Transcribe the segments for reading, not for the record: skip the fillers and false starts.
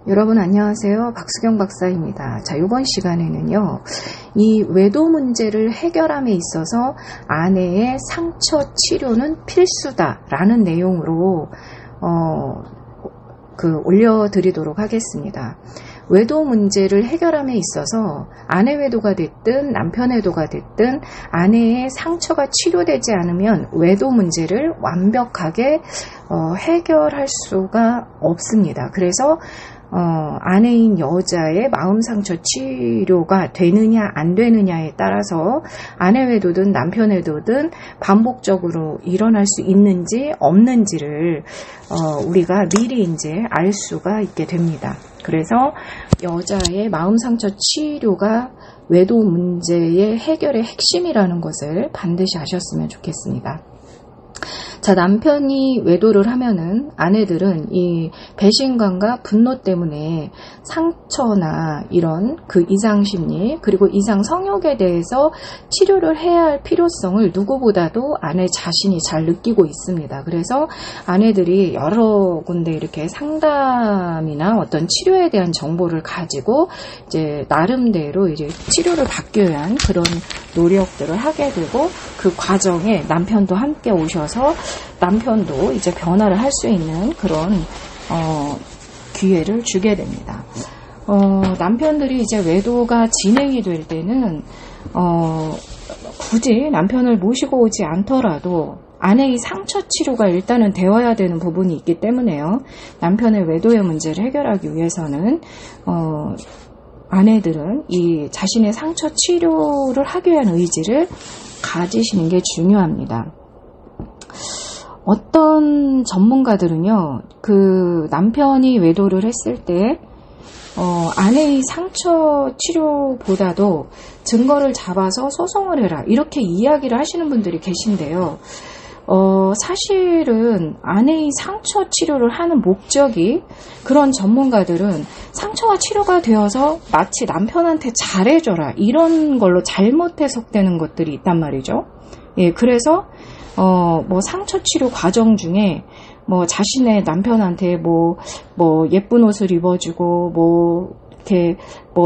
여러분 안녕하세요. 박수경 박사입니다. 자, 이번 시간에는요, 이 외도 문제를 해결함에 있어서 아내의 상처 치료는 필수다라는 내용으로 올려드리도록 하겠습니다. 외도 문제를 해결함에 있어서 아내 외도가 됐든 남편 외도가 됐든 아내의 상처가 치료되지 않으면 외도 문제를 완벽하게 해결할 수가 없습니다. 그래서 아내인 여자의 마음 상처 치료가 되느냐 안 되느냐에 따라서 아내 외도든 남편 외도든 반복적으로 일어날 수 있는지 없는지를 우리가 미리 이제 알 수가 있게 됩니다. 그래서 여자의 마음 상처 치료가 외도 문제의 해결의 핵심이라는 것을 반드시 아셨으면 좋겠습니다. 자, 남편이 외도를 하면은 아내들은 이 배신감과 분노 때문에 상처나 이런 그 이상심리 그리고 이상 성욕에 대해서 치료를 해야 할 필요성을 누구보다도 아내 자신이 잘 느끼고 있습니다. 그래서 아내들이 여러 군데 이렇게 상담이나 어떤 치료에 대한 정보를 가지고 이제 나름대로 이제 치료를 받기 위한 그런 노력들을 하게 되고 그 과정에 남편도 함께 오셔서 남편도 이제 변화를 할 수 있는 그런 기회를 주게 됩니다. 남편들이 이제 외도가 진행이 될 때는 굳이 남편을 모시고 오지 않더라도 아내의 상처 치료가 일단은 되어야 되는 부분이 있기 때문에요. 남편의 외도의 문제를 해결하기 위해서는 아내들은 이 자신의 상처 치료를 하기 위한 의지를 가지시는 게 중요합니다. 어떤 전문가들은요, 그 남편이 외도를 했을 때 아내의 상처 치료보다도 증거를 잡아서 소송을 해라 이렇게 이야기를 하시는 분들이 계신데요. 사실은 아내의 상처 치료를 하는 목적이 그런 전문가들은 상처가 치료가 되어서 마치 남편한테 잘해줘라 이런 걸로 잘못 해석되는 것들이 있단 말이죠. 예, 그래서 상처 치료 과정 중에 자신의 남편한테 예쁜 옷을 입어주고 이렇게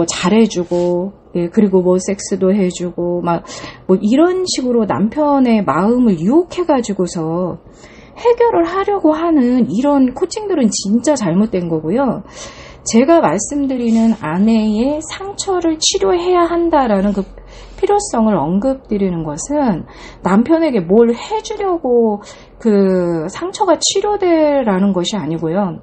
잘해주고, 예, 그리고 섹스도 해주고, 이런 식으로 남편의 마음을 유혹해가지고서 해결을 하려고 하는 이런 코칭들은 진짜 잘못된 거고요. 제가 말씀드리는 아내의 상처를 치료해야 한다라는 그 필요성을 언급드리는 것은 남편에게 뭘 해주려고 그 상처가 치료되라는 것이 아니고요.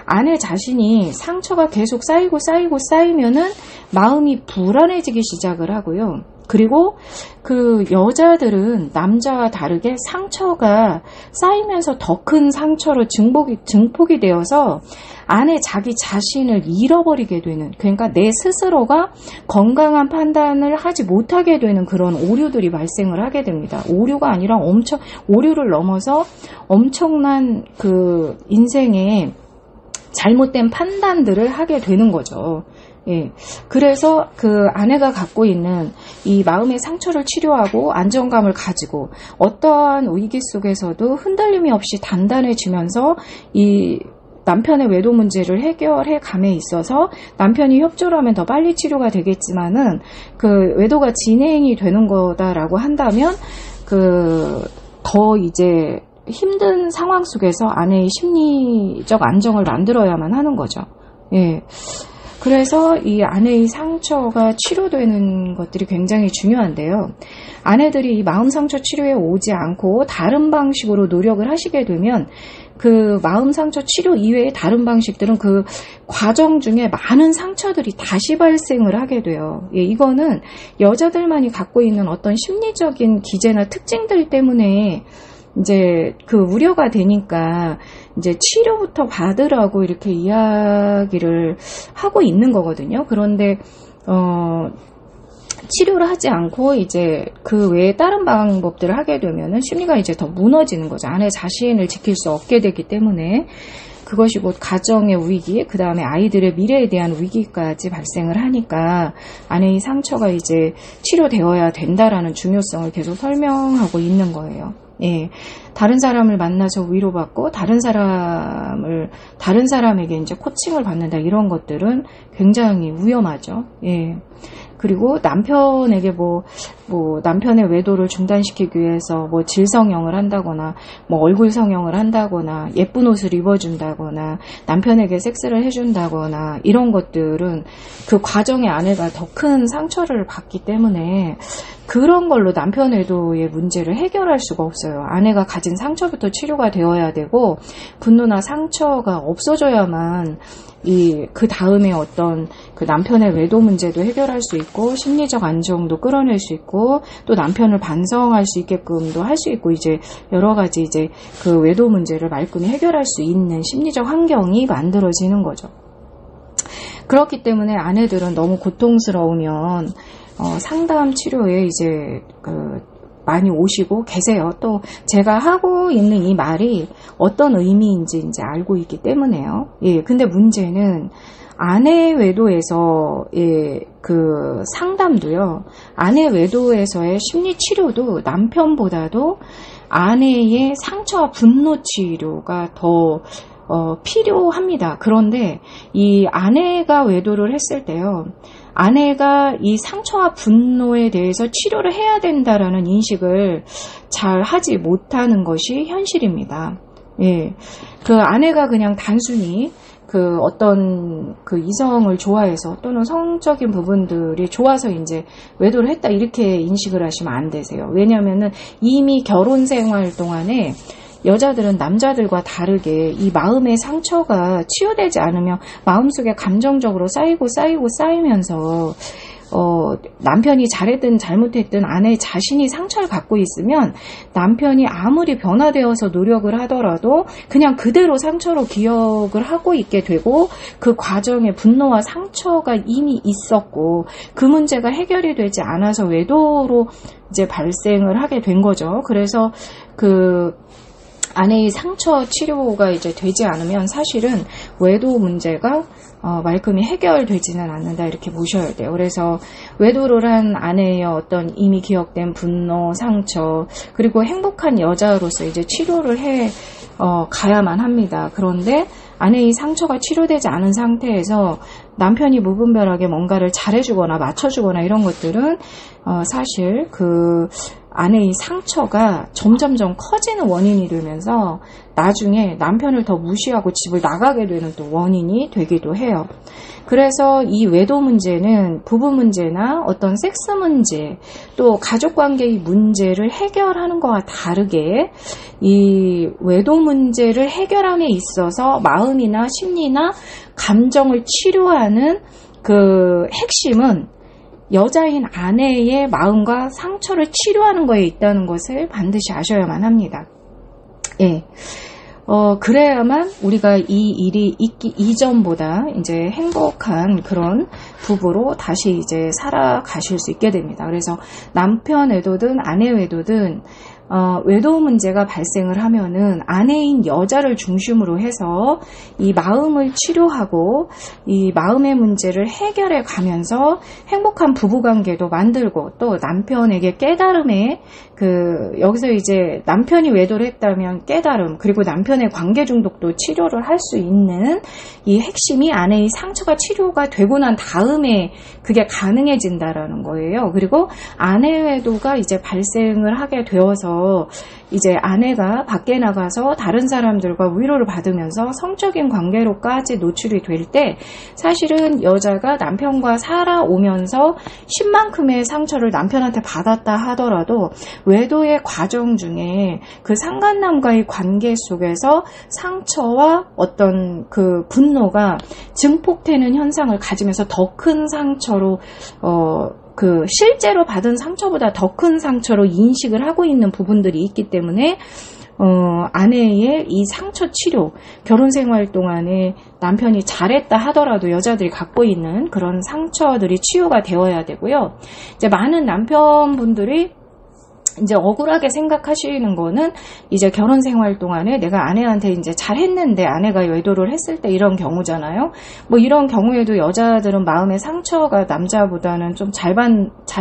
아내 자신이 상처가 계속 쌓이면은 마음이 불안해지기 시작을 하고요. 그리고 그 여자들은 남자와 다르게 상처가 쌓이면서 더 큰 상처로 증폭이 되어서 아내 자기 자신을 잃어버리게 되는, 그러니까 내 스스로가 건강한 판단을 하지 못하게 되는 그런 오류들이 발생을 하게 됩니다. 오류가 아니라 오류를 넘어서 엄청난 그 인생의 잘못된 판단들을 하게 되는 거죠. 예. 그래서 그 아내가 갖고 있는 이 마음의 상처를 치료하고 안정감을 가지고 어떠한 위기 속에서도 흔들림이 없이 단단해지면서 이 남편의 외도 문제를 해결해 감에 있어서 남편이 협조를 하면 더 빨리 치료가 되겠지만은 그 외도가 진행이 되는 거다라고 한다면 더 이제 힘든 상황 속에서 아내의 심리적 안정을 만들어야만 하는 거죠. 예. 그래서 이 아내의 상처가 치료되는 것들이 굉장히 중요한데요. 아내들이 이 마음 상처 치료에 오지 않고 다른 방식으로 노력을 하시게 되면 그 마음 상처 치료 이외의 다른 방식들은 그 과정 중에 많은 상처들이 다시 발생을 하게 돼요. 예, 이거는 여자들만이 갖고 있는 어떤 심리적인 기제나 특징들 때문에 이제 그 우려가 되니까 이제 치료부터 받으라고 이렇게 이야기를 하고 있는 거거든요. 그런데 치료를 하지 않고 이제 그 외에 다른 방법들을 하게 되면은 심리가 이제 더 무너지는 거죠. 아내 자신을 지킬 수 없게 되기 때문에. 그것이 곧 가정의 위기, 그 다음에 아이들의 미래에 대한 위기까지 발생을 하니까 아내의 상처가 이제 치료되어야 된다라는 중요성을 계속 설명하고 있는 거예요. 예, 다른 사람을 만나서 위로받고 다른 사람에게 이제 코칭을 받는다, 이런 것들은 굉장히 위험하죠. 예. 그리고 남편에게 남편의 외도를 중단시키기 위해서 질성형을 한다거나, 얼굴 성형을 한다거나, 예쁜 옷을 입어준다거나, 남편에게 섹스를 해준다거나, 이런 것들은 그 과정에 아내가 더 큰 상처를 받기 때문에 그런 걸로 남편 외도의 문제를 해결할 수가 없어요. 아내가 가진 상처부터 치료가 되어야 되고, 분노나 상처가 없어져야만 그 다음에 어떤 그 남편의 외도 문제도 해결할 수 있고, 심리적 안정도 끌어낼 수 있고, 또 남편을 반성할 수 있게끔도 할 수 있고, 이제 여러 가지 이제 그 외도 문제를 말끔히 해결할 수 있는 심리적 환경이 만들어지는 거죠. 그렇기 때문에 아내들은 너무 고통스러우면 상담 치료에 이제 많이 오시고 계세요. 또 제가 하고 있는 이 말이 어떤 의미인지 이제 알고 있기 때문에요. 예, 근데 문제는 아내 외도에서 그 상담도요, 아내 외도에서의 심리 치료도 남편보다도 아내의 상처와 분노 치료가 더 필요합니다. 그런데 이 아내가 외도를 했을 때요, 아내가 이 상처와 분노에 대해서 치료를 해야 된다라는 인식을 잘 하지 못하는 것이 현실입니다. 예. 그 아내가 그냥 단순히 그 어떤 그 이성을 좋아해서 또는 성적인 부분들이 좋아서 이제 외도를 했다, 이렇게 인식을 하시면 안 되세요. 왜냐면은 이미 결혼 생활 동안에 여자들은 남자들과 다르게 이 마음의 상처가 치유되지 않으면 마음속에 감정적으로 쌓이면서 남편이 잘했든 잘못했든 아내 자신이 상처를 갖고 있으면 남편이 아무리 변화되어서 노력을 하더라도 그냥 그대로 상처로 기억을 하고 있게 되고, 그 과정에 분노와 상처가 이미 있었고 그 문제가 해결이 되지 않아서 외도로 이제 발생을 하게 된 거죠. 그래서 그 아내의 상처 치료가 이제 되지 않으면 사실은 외도 문제가 말끔히 해결되지는 않는다, 이렇게 보셔야 돼요. 그래서 외도를 한 아내의 어떤 이미 기억된 분노, 상처, 그리고 행복한 여자로서 이제 치료를 가야만 합니다. 그런데 아내의 상처가 치료되지 않은 상태에서 남편이 무분별하게 뭔가를 잘해주거나 맞춰주거나 이런 것들은 사실 그 아내의 상처가 점점점 커지는 원인이 되면서 나중에 남편을 더 무시하고 집을 나가게 되는 또 원인이 되기도 해요. 그래서 이 외도 문제는 부부 문제나 어떤 섹스 문제, 또 가족관계의 문제를 해결하는 것과 다르게 이 외도 문제를 해결함에 있어서 마음이나 심리나 감정을 치료하는 그 핵심은 여자인 아내의 마음과 상처를 치료하는 거에 있다는 것을 반드시 아셔야만 합니다. 예. 그래야만 우리가 이 일이 있기 이전보다 이제 행복한 그런 부부로 다시 이제 살아가실 수 있게 됩니다. 그래서 남편 외도든 아내 외도든 외도 문제가 발생을 하면은 아내인 여자를 중심으로 해서 이 마음을 치료하고 이 마음의 문제를 해결해 가면서 행복한 부부관계도 만들고, 또 남편에게 깨달음에 여기서 이제 남편이 외도를 했다면 깨달음, 그리고 남편의 관계 중독도 치료를 할 수 있는 이 핵심이 아내의 상처가 치료가 되고 난 다음에 그게 가능해진다라는 거예요. 그리고 아내 외도가 이제 발생을 하게 되어서 이제 아내가 밖에 나가서 다른 사람들과 위로를 받으면서 성적인 관계로까지 노출이 될 때, 사실은 여자가 남편과 살아오면서 10만큼의 상처를 남편한테 받았다 하더라도 외도의 과정 중에 그 상간남과의 관계 속에서 상처와 어떤 그 분노가 증폭되는 현상을 가지면서 더 큰 상처로 실제로 받은 상처보다 더 큰 상처로 인식을 하고 있는 부분들이 있기 때문에 아내의 이 상처 치료, 결혼 생활 동안에 남편이 잘했다 하더라도 여자들이 갖고 있는 그런 상처들이 치유가 되어야 되고요. 이제 많은 남편분들이 이제 억울하게 생각하시는 거는 이제 결혼 생활 동안에 내가 아내한테 이제 잘했는데 아내가 외도를 했을 때 이런 경우잖아요. 뭐 이런 경우에도 여자들은 마음의 상처가 남자보다는 좀 잘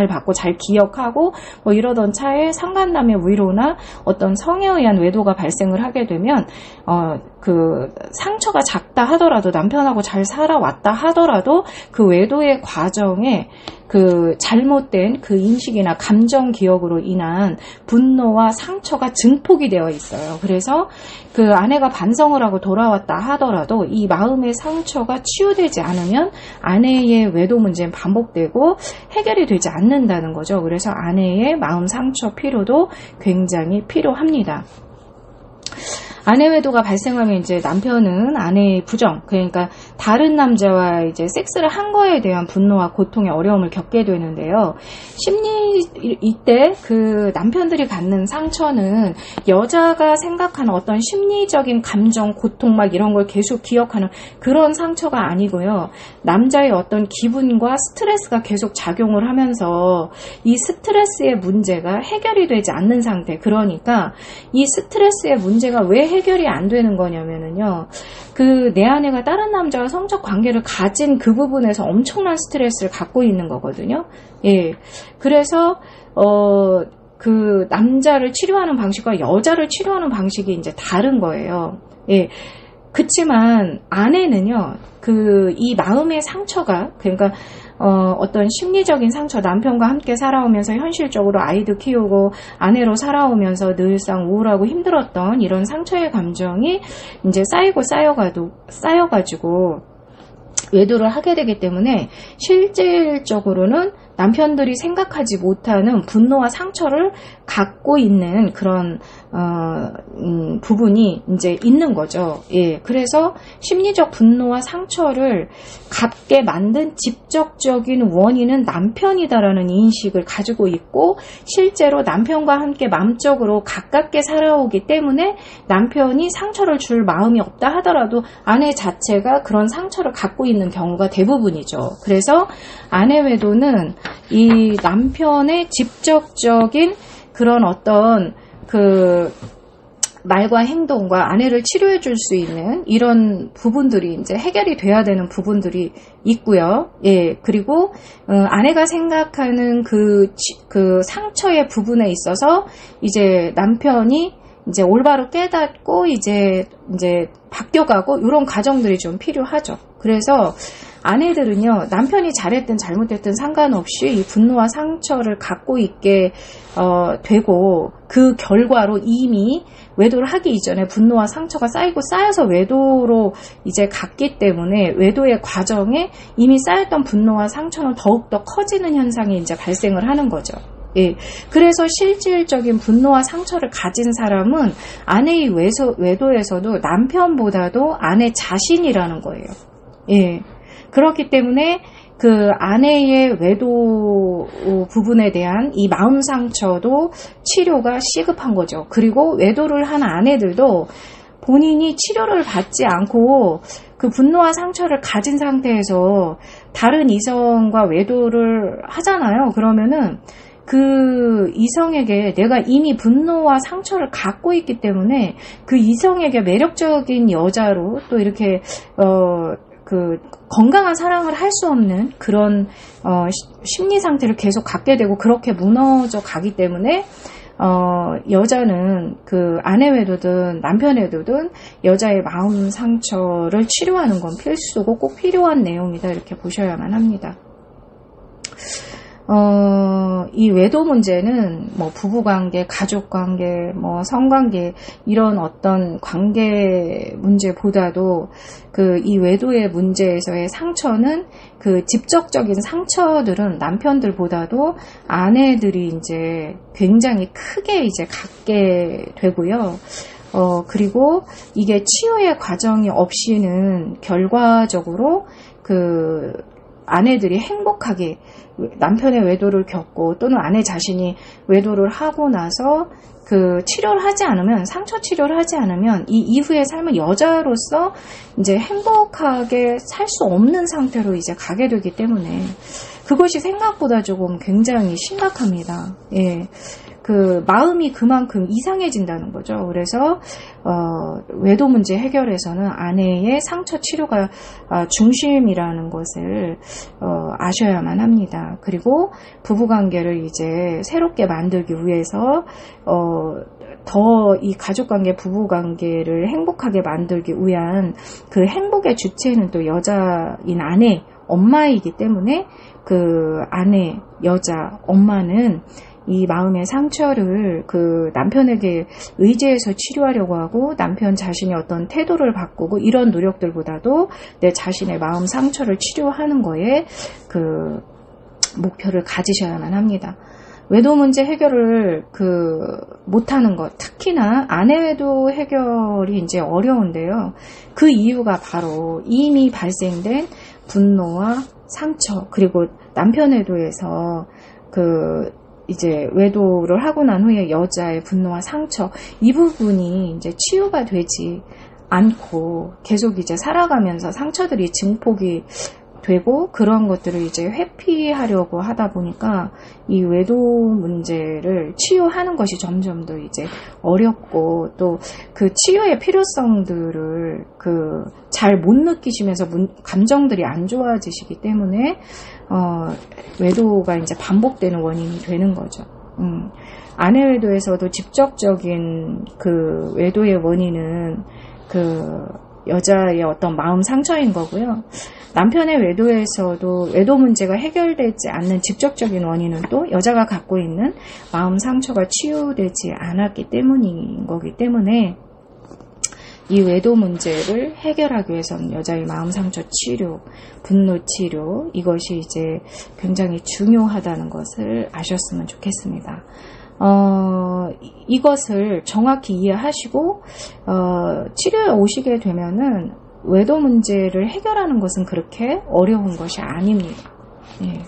받고 잘 기억하고 뭐 이러던 차에 상간남의 위로나 어떤 성에 의한 외도가 발생을 하게 되면 그 상처가 작다 하더라도 남편하고 잘 살아왔다 하더라도 그 외도의 과정에 그 잘못된 그 인식이나 감정 기억으로 인한 분노와 상처가 증폭이 되어 있어요. 그래서 그 아내가 반성을 하고 돌아왔다 하더라도 이 마음의 상처가 치유되지 않으면 아내의 외도 문제는 반복되고 해결이 되지 않는다는 거죠. 그래서 아내의 마음 상처 피로도 굉장히 필요합니다. 아내 외도가 발생하면 이제 남편은 아내의 부정, 그러니까 다른 남자와 이제 섹스를 한 거에 대한 분노와 고통의 어려움을 겪게 되는데요. 이때 그 남편들이 갖는 상처는 여자가 생각하는 어떤 심리적인 감정, 고통 막 이런 걸 계속 기억하는 그런 상처가 아니고요. 남자의 어떤 기분과 스트레스가 계속 작용을 하면서 이 스트레스의 문제가 해결이 되지 않는 상태. 그러니까 이 스트레스의 문제가 왜 해결이 안 되는 거냐면은요. 그 내 아내가 다른 남자와 성적 관계를 가진 그 부분에서 엄청난 스트레스를 갖고 있는 거거든요. 예. 그래서 그 남자를 치료하는 방식과 여자를 치료하는 방식이 이제 다른 거예요. 예. 그치만 아내는요. 이 마음의 상처가 그러니까 어떤 심리적인 상처, 남편과 함께 살아오면서 현실적으로 아이도 키우고 아내로 살아오면서 늘상 우울하고 힘들었던 이런 상처의 감정이 이제 쌓여가지고 외도를 하게 되기 때문에 실질적으로는 남편들이 생각하지 못하는 분노와 상처를 갖고 있는 그런 부분이 이제 있는 거죠. 예, 그래서 심리적 분노와 상처를 갖게 만든 직접적인 원인은 남편이다라는 인식을 가지고 있고 실제로 남편과 함께 마음적으로 가깝게 살아오기 때문에 남편이 상처를 줄 마음이 없다 하더라도 아내 자체가 그런 상처를 갖고 있는 경우가 대부분이죠. 그래서 아내 외도는 이 남편의 직접적인 그런 어떤 그 말과 행동과 아내를 치료해 줄 수 있는 이런 부분들이 이제 해결이 돼야 되는 부분들이 있고요. 예, 그리고 아내가 생각하는 그 상처의 부분에 있어서 이제 남편이 이제 올바로 깨닫고 이제 바뀌어가고 이런 과정들이 좀 필요하죠. 그래서 아내들은요, 남편이 잘했든 잘못했든 상관없이 이 분노와 상처를 갖고 있게 되고 그 결과로 이미 외도를 하기 이전에 분노와 상처가 쌓여서 외도로 이제 갔기 때문에 외도의 과정에 이미 쌓였던 분노와 상처는 더욱더 커지는 현상이 이제 발생을 하는 거죠. 예. 그래서 실질적인 분노와 상처를 가진 사람은 아내의 외도에서도 남편보다도 아내 자신이라는 거예요. 예. 그렇기 때문에 그 아내의 외도 부분에 대한 이 마음 상처도 치료가 시급한 거죠. 그리고 외도를 한 아내들도 본인이 치료를 받지 않고 그 분노와 상처를 가진 상태에서 다른 이성과 외도를 하잖아요. 그러면은 그 이성에게 내가 이미 분노와 상처를 갖고 있기 때문에 그 이성에게 매력적인 여자로 또 이렇게 그 건강한 사랑을 할 수 없는 그런 심리 상태를 계속 갖게 되고 그렇게 무너져 가기 때문에 여자는 그 아내 외도든 남편 외도든 여자의 마음 상처를 치료하는 건 필수고 꼭 필요한 내용이다 이렇게 보셔야만 합니다. 이 외도 문제는 뭐 부부관계, 가족관계, 뭐 성관계 이런 어떤 관계 문제보다도 그 이 외도의 문제에서의 상처는 그 직접적인 상처들은 남편들보다도 아내들이 이제 굉장히 크게 이제 갖게 되고요. 그리고 이게 치유의 과정이 없이는 결과적으로 그 아내들이 행복하게 남편의 외도를 겪고 또는 아내 자신이 외도를 하고 나서 그 치료를 하지 않으면 상처 치료를 하지 않으면 이 이후의 삶은 여자로서 이제 행복하게 살 수 없는 상태로 이제 가게 되기 때문에 그것이 생각보다 조금 굉장히 심각합니다. 예. 그 마음이 그만큼 이상해진다는 거죠. 그래서 외도 문제 해결에서는 아내의 상처 치료가 중심이라는 것을 아셔야만 합니다. 그리고 부부관계를 이제 새롭게 만들기 위해서 더 이 가족관계, 부부관계를 행복하게 만들기 위한 그 행복의 주체는 또 여자인 아내, 엄마이기 때문에 그 아내, 여자, 엄마는 이 마음의 상처를 그 남편에게 의지해서 치료하려고 하고 남편 자신의 어떤 태도를 바꾸고 이런 노력들보다도 내 자신의 마음 상처를 치료하는 거에 그 목표를 가지셔야만 합니다. 외도 문제 해결을 못하는 것, 특히나 아내 외도 해결이 이제 어려운데요. 그 이유가 바로 이미 발생된 분노와 상처, 그리고 남편 외도에서 이제 외도를 하고 난 후에 여자의 분노와 상처, 이 부분이 이제 치유가 되지 않고 계속 이제 살아가면서 상처들이 증폭이 되고 그런 것들을 이제 회피하려고 하다 보니까 이 외도 문제를 치유하는 것이 점점 더 이제 어렵고 또 그 치유의 필요성들을 잘 못 느끼시면서 감정들이 안 좋아지시기 때문에 외도가 이제 반복되는 원인이 되는 거죠. 아내 외도에서도 직접적인 그 외도의 원인은 여자의 어떤 마음 상처인 거고요. 남편의 외도에서도 외도 문제가 해결되지 않는 직접적인 원인은 또 여자가 갖고 있는 마음 상처가 치유되지 않았기 때문인 거기 때문에 이 외도 문제를 해결하기 위해서는 여자의 마음 상처 치료, 분노 치료, 이것이 이제 굉장히 중요하다는 것을 아셨으면 좋겠습니다. 이것을 정확히 이해하시고 치료에 오시게 되면은 외도 문제를 해결하는 것은 그렇게 어려운 것이 아닙니다. 예.